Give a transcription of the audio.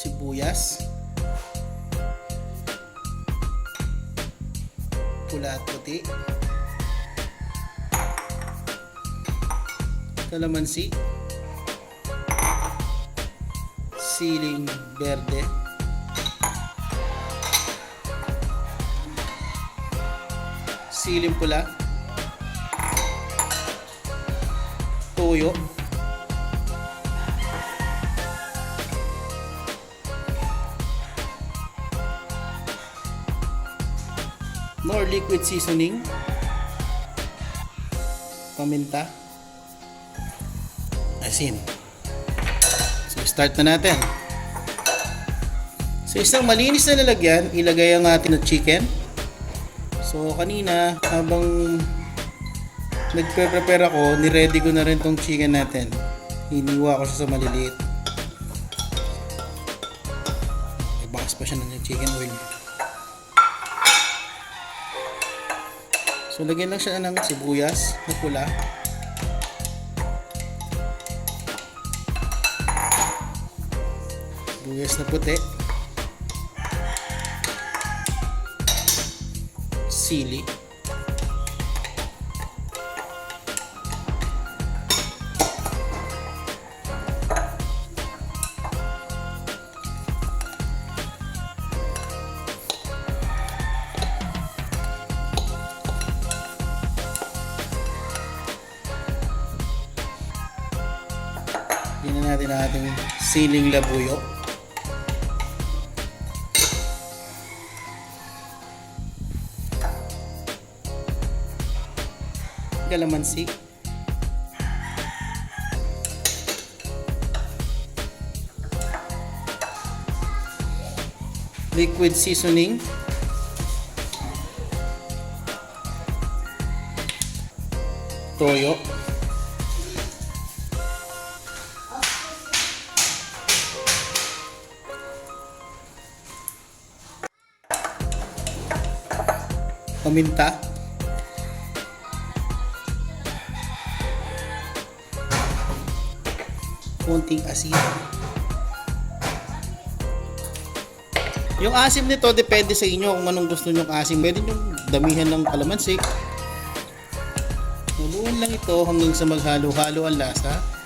sibuyas, pula at puti, kalamansi, siling berde, siling pula, toyo, more liquid seasoning, paminta, asin. So start na natin. Sa isang malinis na lalagyan, ilagay ang ating na chicken. So kanina, habang nagpe-prepare ako, niready ko na rin tong chicken natin. Hiniwa ko siya sa maliliit. Ibakas pa siya ng chicken oil. So lagyan lang siya ng sibuyas na pula. Sibuyas na puti. Sili. Tingnan natin ang ating siling labuyo. Kalamansi. Liquid seasoning. Toyo. Paminta, konting asin. Yung asim nito depende sa inyo kung anong gusto nyo asim. Pwede nyo damihan ng kalamansi. Haluin lang ito hanggang sa maghalo-halo ang lasa.